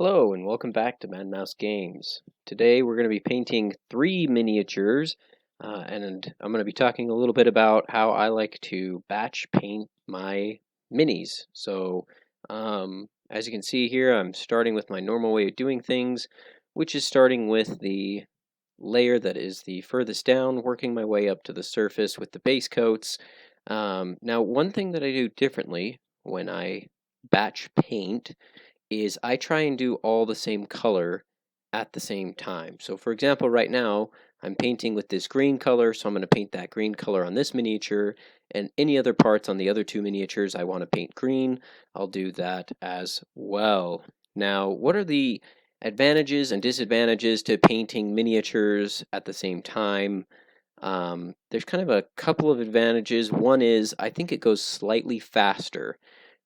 Hello and welcome back to Mad Mouse Games. Today we're going to be painting three miniatures, and I'm going to be talking a little bit about how I like to batch paint my minis. As you can see here, I'm starting with my normal way of doing things, which is starting with the layer that is the furthest down, working my way up to the surface with the base coats. Now, one thing that I do differently when I batch paint is I try and do all the same color at the same time. So for example, right now I'm painting with this green color, so I'm going to paint that green color on this miniature, and any other parts on the other two miniatures I want to paint green, I'll do that as well. Now, what are the advantages and disadvantages to painting miniatures at the same time? There's kind of a couple of advantages. One is I think it goes slightly faster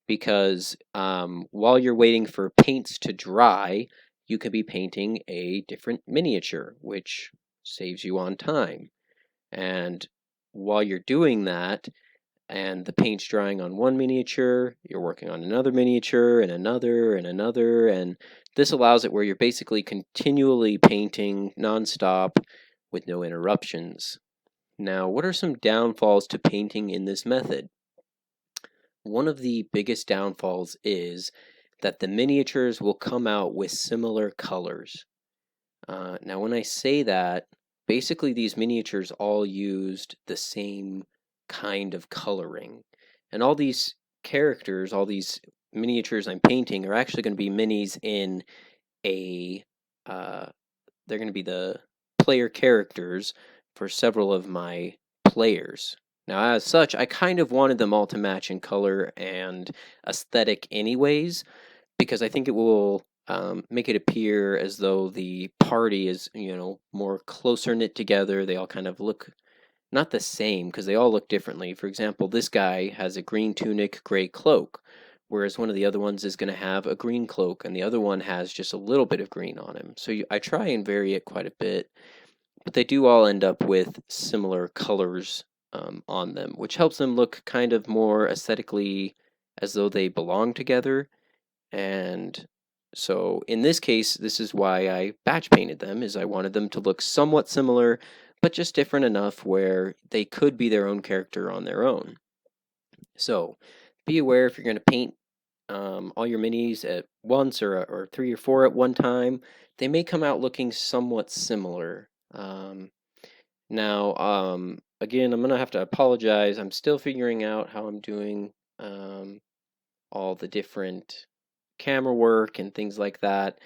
because while you're waiting for paints to dry, you could be painting a different miniature, which saves you on time. And while you're doing that, and the paint's drying on one miniature, you're working on another miniature, and another, and another, and this allows it where you're basically continually painting nonstop with no interruptions. Now, what are some downfalls to painting in this method? One of the biggest downfalls is that the miniatures will come out with similar colors. Now, when I say that, basically these miniatures all used the same kind of coloring. And all these characters, all these miniatures I'm painting are actually going to be minis in a, they're going to be the player characters for several of my players. Now, as such, I kind of wanted them all to match in color and aesthetic anyways, because I think it will make it appear as though the party is, more closer knit together. They all kind of look not the same because they all look differently. For example, this guy has a green tunic, gray cloak, whereas one of the other ones is going to have a green cloak, and the other one has just a little bit of green on him. So I try and vary it quite a bit, but they do all end up with similar colors on them, which helps them look kind of more aesthetically as though they belong together. And so in this case, this is why I batch painted them, is I wanted them to look somewhat similar, but just different enough where they could be their own character on their own. So be aware if you're going to paint all your minis at once or three or four at one time, they may come out looking somewhat similar. Again, I'm going to have to apologize. I'm still figuring out how I'm doing all the different camera work and things like that.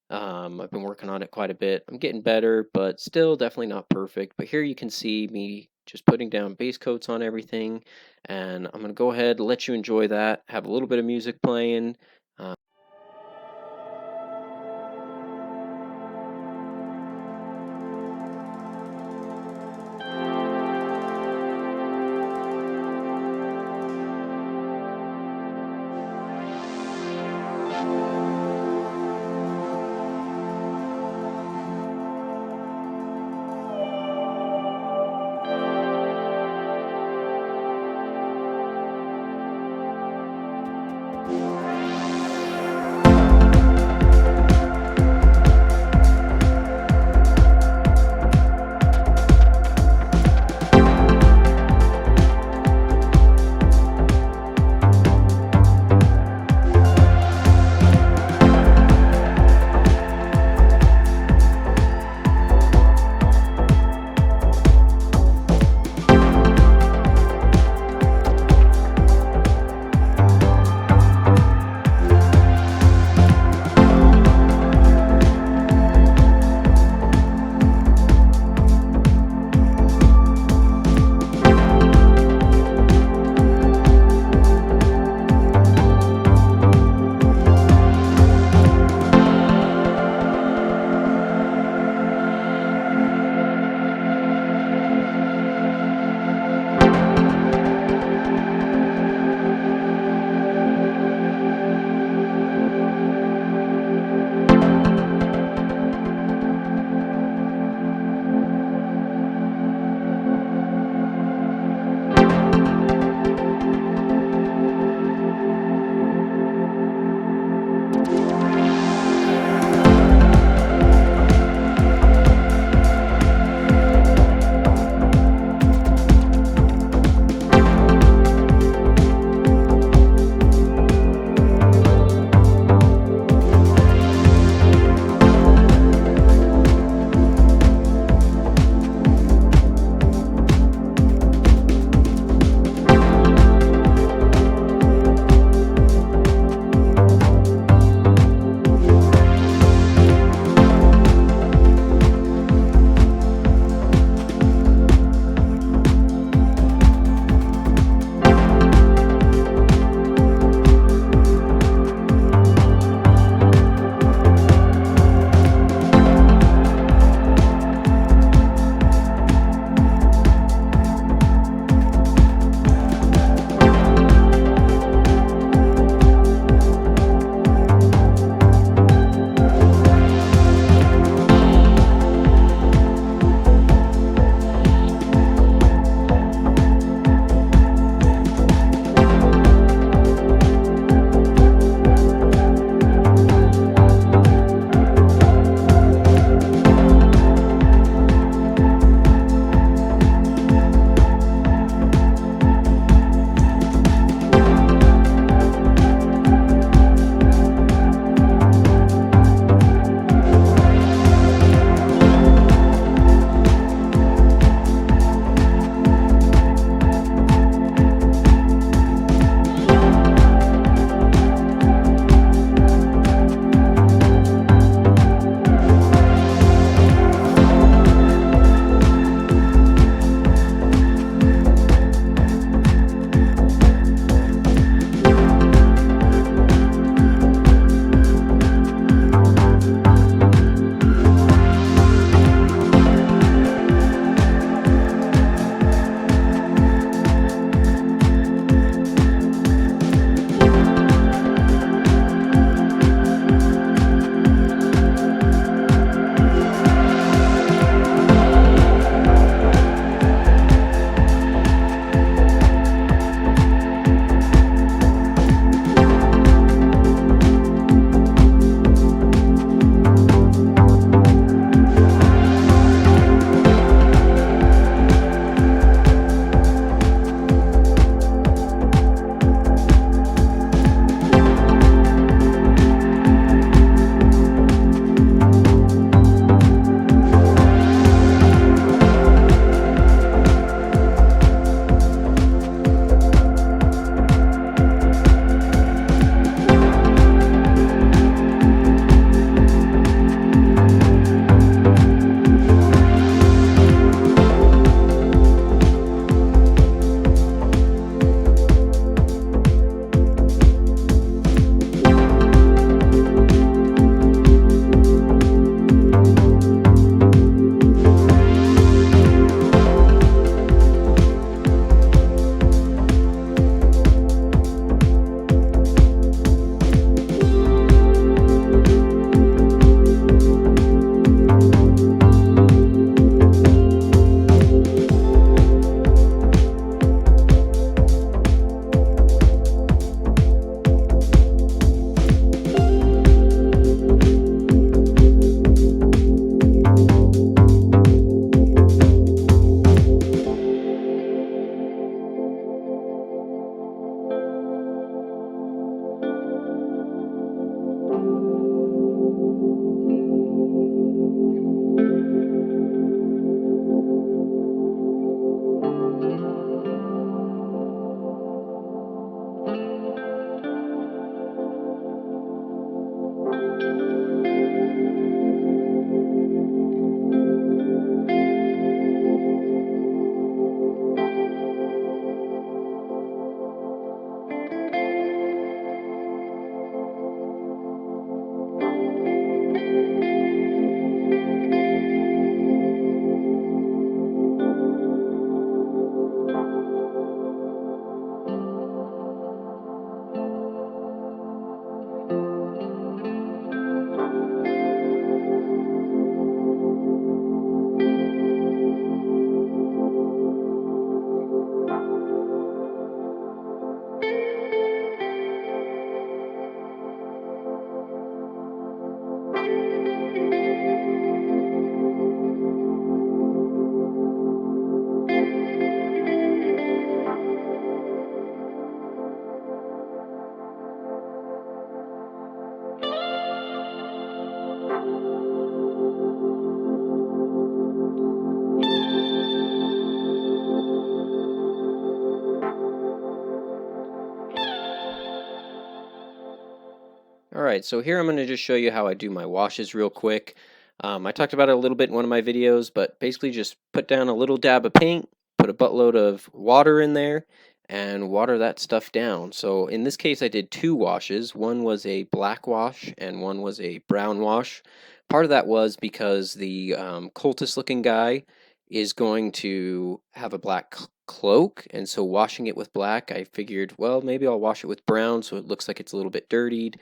I've been working on it quite a bit. I'm getting better, but still definitely not perfect. But here you can see me just putting down base coats on everything, and I'm going to go ahead and let you enjoy that. Have a little bit of music playing. Alright, so here I'm going to just show you how I do my washes real quick. I talked about it a little bit in one of my videos, but basically just put down a little dab of paint, put a buttload of water in there, and water that stuff down. So in this case I did two washes. One was a black wash and one was a brown wash. Part of that was because the cultist looking guy is going to have a black cloak, and so washing it with black, I figured, well, maybe I'll wash it with brown so it looks like it's a little bit dirtied.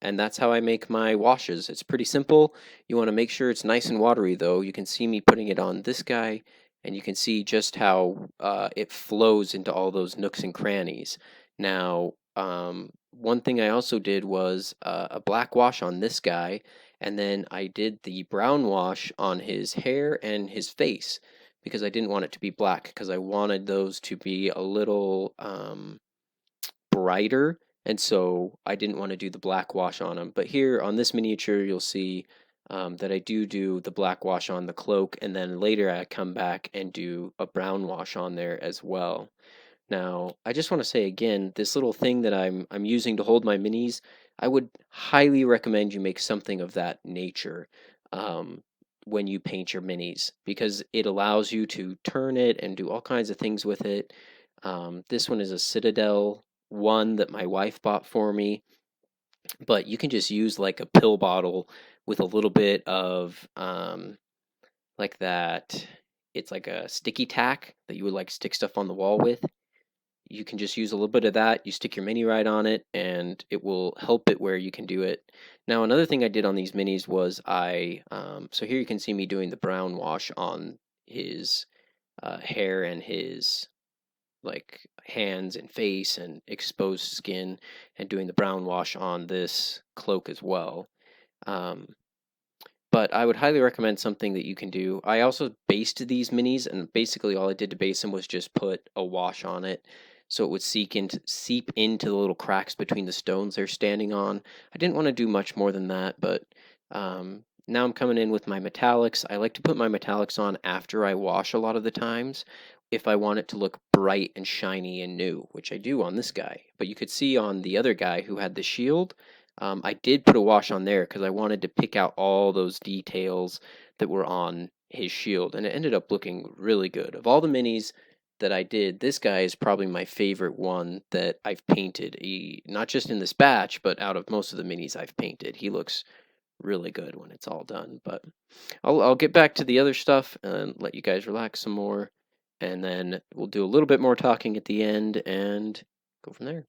And that's how I make my washes. It's pretty simple. You want to make sure it's nice and watery though. You can see me putting it on this guy, and you can see just how it flows into all those nooks and crannies. Now, one thing I also did was a black wash on this guy, and then I did the brown wash on his hair and his face because I didn't want it to be black because I wanted those to be a little brighter, and so I didn't want to do the black wash on them. But here on this miniature you'll see that I do the black wash on the cloak, and then later I come back and do a brown wash on there as well. Now I just want to say again, this little thing that I'm using to hold my minis, I would highly recommend you make something of that nature when you paint your minis, because it allows you to turn it and do all kinds of things with it. This one is a Citadel one that my wife bought for me, but you can just use like a pill bottle with a little bit of like that. It's like a sticky tack that you would like stick stuff on the wall with. You can just use a little bit of that. You stick your mini right on it, and it will help it where you can do it. Now, another thing I did on these minis was so here you can see me doing the brown wash on his hair and his like hands and face and exposed skin, and doing the brown wash on this cloak as well. Um, but I would highly recommend something that you can do. I also based these minis, and basically all I did to base them was just put a wash on it so it would seep into the little cracks between the stones they're standing on. I didn't want to do much more than that, but now I'm coming in with my metallics. I like to put my metallics on after I wash a lot of the times if I want it to look bright and shiny and new, which I do on this guy. But you could see on the other guy who had the shield, I did put a wash on there because I wanted to pick out all those details that were on his shield, and it ended up looking really good. Of all the minis that I did, this guy is probably my favorite one that I've painted. Not just in this batch, but out of most of the minis I've painted. He looks really good when it's all done. But I'll get back to the other stuff and let you guys relax some more, and then we'll do a little bit more talking at the end and go from there.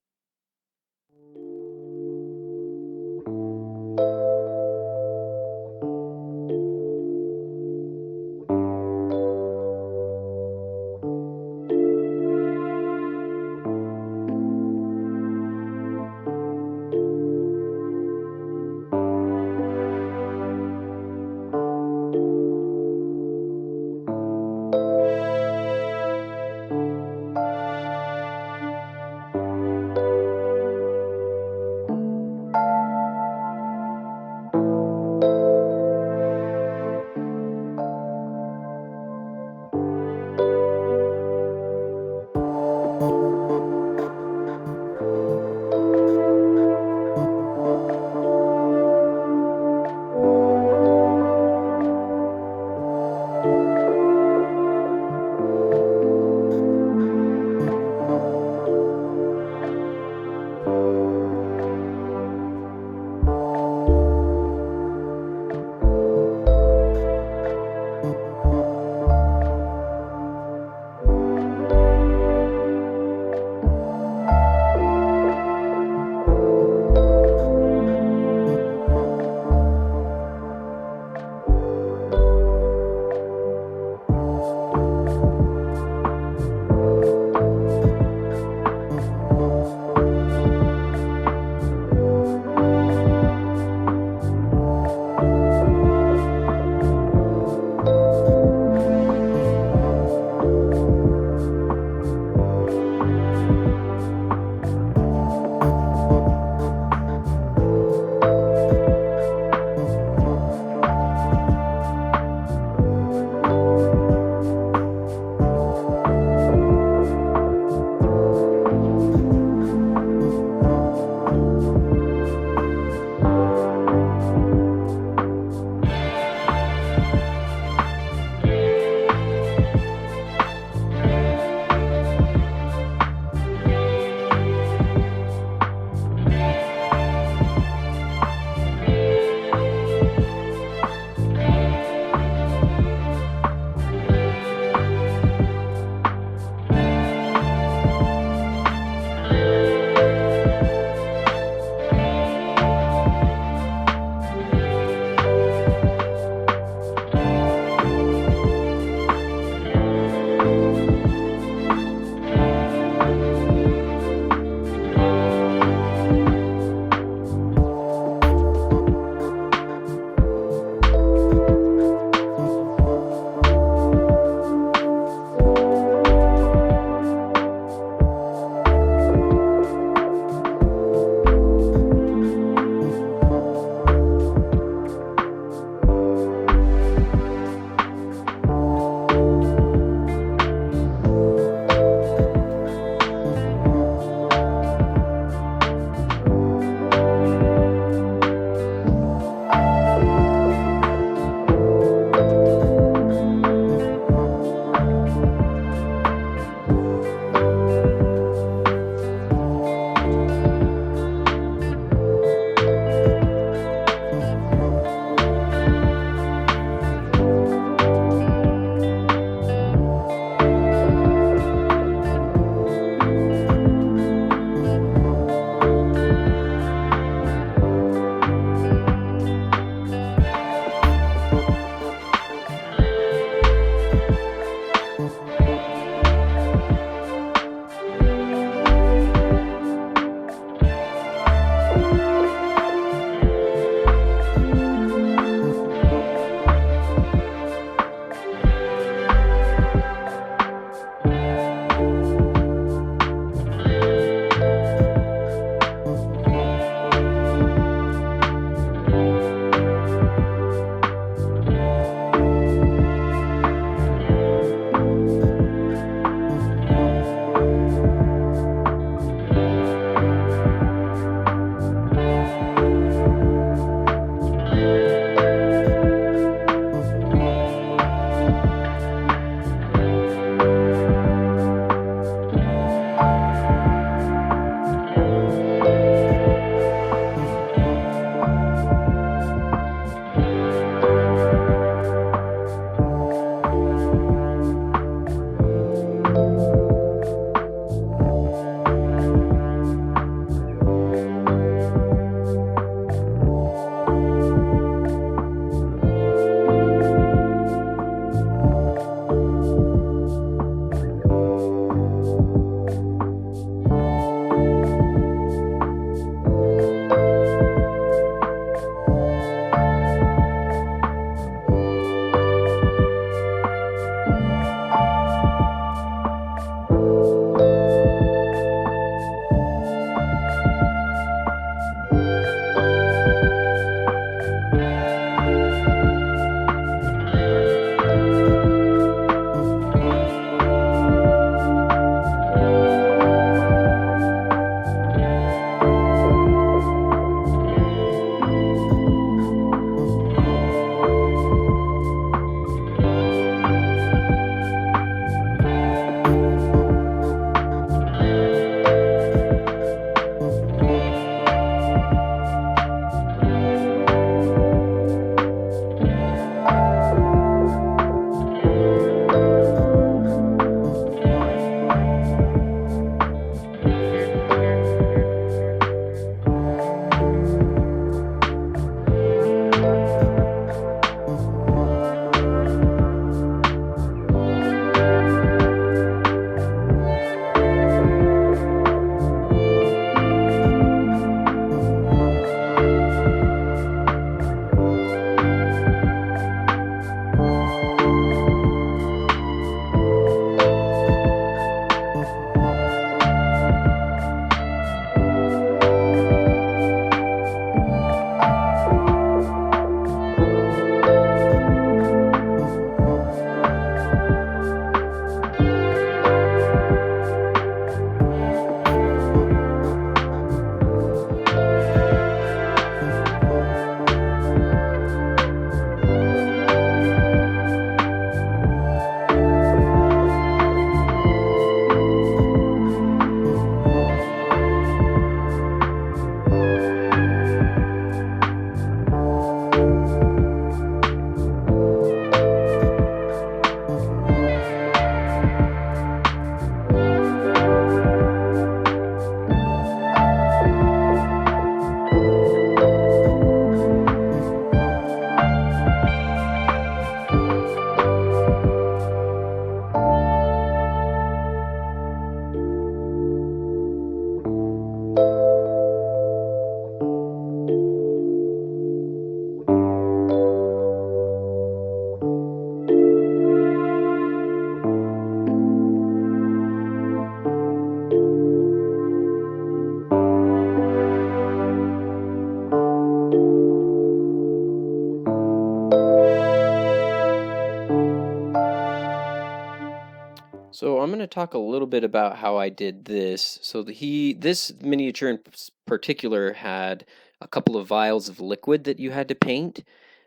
talk a little bit about how I did this. So this miniature in particular had a couple of vials of liquid that you had to paint.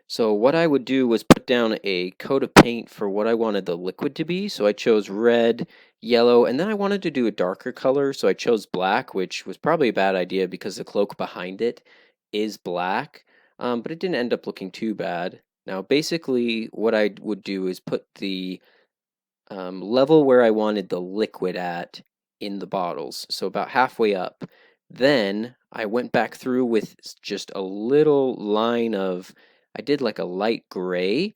So what I would do was put down a coat of paint for what I wanted the liquid to be. So I chose red, yellow, and then I wanted to do a darker color. So I chose black, which was probably a bad idea because the cloak behind it is black. But it didn't end up looking too bad. Now, basically, what I would do is put the level where I wanted the liquid at in the bottles, so about halfway up. Then I went back through with just a little line of, I did like a light gray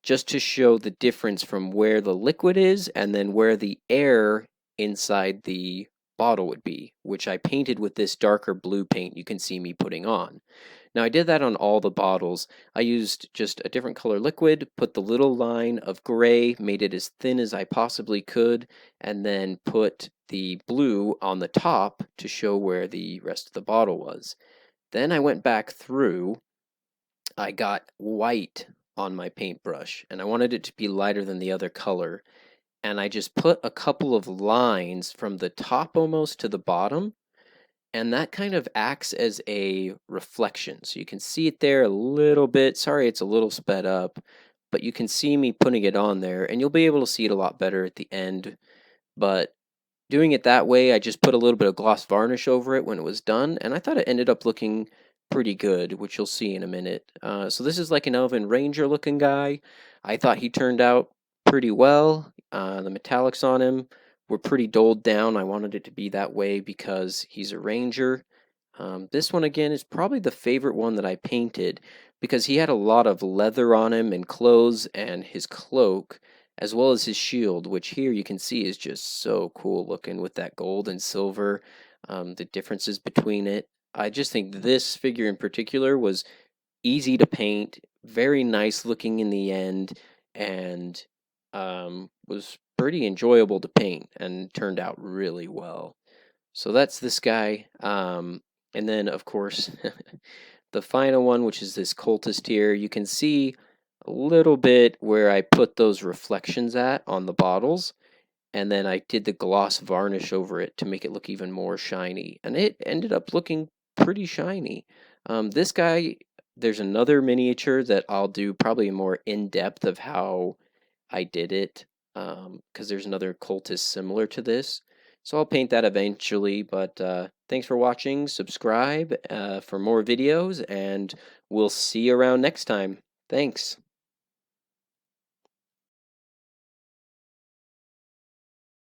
just to show the difference from where the liquid is and then where the air inside the bottle would be, which I painted with this darker blue paint you can see me putting on. Now I did that on all the bottles. I used just a different color liquid, put the little line of gray, made it as thin as I possibly could, and then put the blue on the top to show where the rest of the bottle was. Then I went back through, I got white on my paintbrush, and I wanted it to be lighter than the other color. And I just put a couple of lines from the top almost to the bottom, and that kind of acts as a reflection. So you can see it there a little bit. Sorry, it's a little sped up, but you can see me putting it on there, and you'll be able to see it a lot better at the end. But doing it that way, I just put a little bit of gloss varnish over it when it was done, and I thought it ended up looking pretty good, which you'll see in a minute. So this is like an Elven Ranger looking guy. I thought he turned out pretty well. The metallics on him were pretty dulled down. I wanted it to be that way because he's a ranger. This one again is probably the favorite one that I painted because he had a lot of leather on him and clothes and his cloak as well as his shield, which here you can see is just so cool looking with that gold and silver, the differences between it. I just think this figure in particular was easy to paint, very nice looking in the end, and was pretty enjoyable to paint and turned out really well. So that's this guy. And then, of course, the final one, which is this cultist here, you can see a little bit where I put those reflections at on the bottles. And then I did the gloss varnish over it to make it look even more shiny. And it ended up looking pretty shiny. This guy, there's another miniature that I'll do probably more in-depth of how I did it, because there's another cultist similar to this. So I'll paint that eventually, but thanks for watching. Subscribe for more videos, and we'll see you around next time. Thanks.